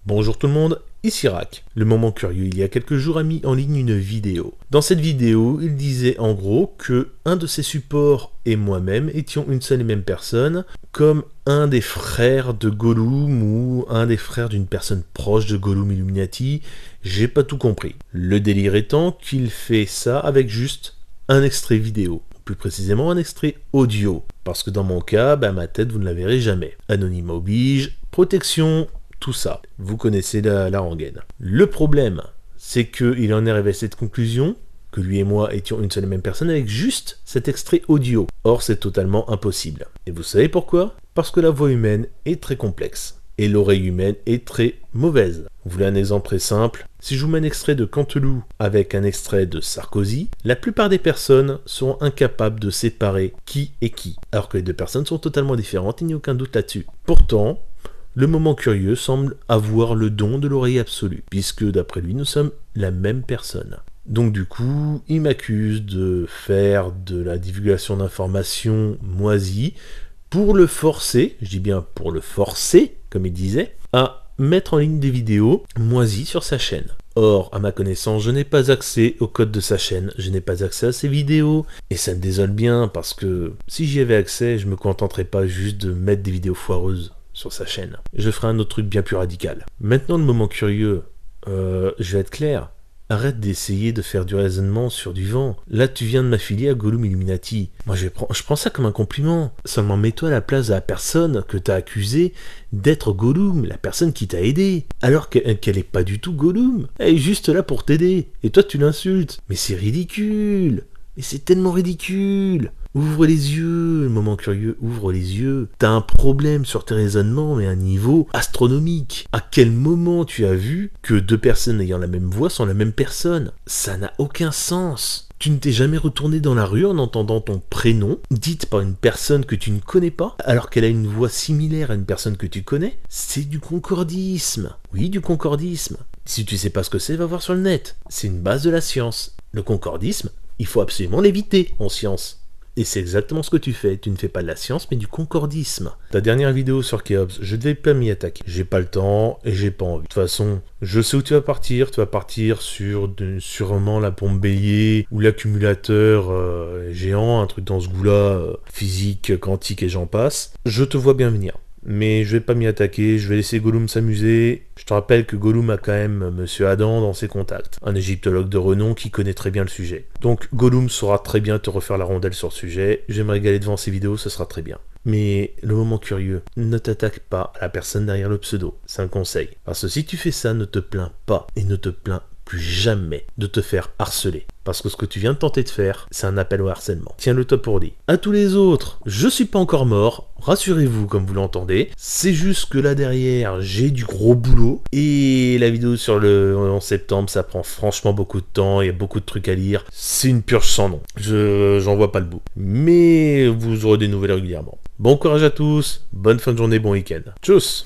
Bonjour tout le monde, ici Rack. Le moment curieux, il y a quelques jours, a mis en ligne une vidéo. Dans cette vidéo, il disait en gros que un de ses supports et moi-même étions une seule et même personne, comme un des frères de Gollum ou un des frères d'une personne proche de Gollum Illuminati. J'ai pas tout compris. Le délire étant qu'il fait ça avec juste un extrait vidéo. Plus précisément un extrait audio. Parce que dans mon cas, ma tête, vous ne la verrez jamais. Anonymat oblige, protection, tout ça. Vous connaissez la rengaine. Le problème, c'est qu'il en est arrivé à cette conclusion, que lui et moi étions une seule et même personne avec juste cet extrait audio. Or, c'est totalement impossible. Et vous savez pourquoi ? Parce que la voix humaine est très complexe. Et l'oreille humaine est très mauvaise. Vous voulez un exemple très simple ? Si je vous mets un extrait de Canteloup avec un extrait de Sarkozy, la plupart des personnes seront incapables de séparer qui est qui. Alors que les deux personnes sont totalement différentes, il n'y a aucun doute là-dessus. Pourtant, le moment curieux semble avoir le don de l'oreille absolue, puisque d'après lui, nous sommes la même personne. Donc du coup, il m'accuse de faire de la divulgation d'informations moisies pour le forcer, je dis bien pour le forcer, comme il disait, à mettre en ligne des vidéos moisies sur sa chaîne. Or, à ma connaissance, je n'ai pas accès au code de sa chaîne, je n'ai pas accès à ses vidéos, et ça me désole bien, parce que si j'y avais accès, je me contenterais pas juste de mettre des vidéos foireuses sur sa chaîne. Je ferai un autre truc bien plus radical. Maintenant, le moment curieux, je vais être clair. Arrête d'essayer de faire du raisonnement sur du vent. Là, tu viens de m'affilier à Gollum Illuminati. Moi, je prends ça comme un compliment. Seulement, mets-toi à la place de la personne que t'as accusée d'être Gollum, la personne qui t'a aidé. Alors qu'elle est pas du tout Gollum. Elle est juste là pour t'aider. Et toi, tu l'insultes. Mais c'est ridicule. Et c'est tellement ridicule. Ouvre les yeux, le moment curieux, ouvre les yeux. T'as un problème sur tes raisonnements, mais à un niveau astronomique. À quel moment tu as vu que deux personnes ayant la même voix sont la même personne ? Ça n'a aucun sens. Tu ne t'es jamais retourné dans la rue en entendant ton prénom, dite par une personne que tu ne connais pas, alors qu'elle a une voix similaire à une personne que tu connais ? C'est du concordisme. Oui, du concordisme. Si tu sais pas ce que c'est, va voir sur le net. C'est une base de la science. Le concordisme, il faut absolument l'éviter en science. Et c'est exactement ce que tu fais. Tu ne fais pas de la science, mais du concordisme. Ta dernière vidéo sur Kéops, je devais pas m'y attaquer. J'ai pas le temps et j'ai pas envie. De toute façon, je sais où tu vas partir. Tu vas partir sur sûrement la pompe Bélier ou l'accumulateur géant, un truc dans ce goût-là, physique, quantique et j'en passe. Je te vois bien venir. Mais je vais pas m'y attaquer, je vais laisser Gollum s'amuser. Je te rappelle que Gollum a quand même Monsieur Adam dans ses contacts, un égyptologue de renom qui connaît très bien le sujet. Donc Gollum saura très bien te refaire la rondelle sur le sujet, je vais me régaler devant ces vidéos, ce sera très bien. Mais le moment curieux, ne t'attaque pas à la personne derrière le pseudo, c'est un conseil. Parce que si tu fais ça, ne te plains pas et ne te plains plus jamais de te faire harceler. Parce que ce que tu viens de tenter de faire, c'est un appel au harcèlement. Tiens-le toi pour dit. À tous les autres, je suis pas encore mort, rassurez-vous comme vous l'entendez, c'est juste que là derrière, j'ai du gros boulot, et la vidéo sur le 11 septembre, ça prend franchement beaucoup de temps, il y a beaucoup de trucs à lire, c'est une purge sans nom, j'en vois pas le bout. Mais vous aurez des nouvelles régulièrement. Bon courage à tous, bonne fin de journée, bon week-end. Tchuss!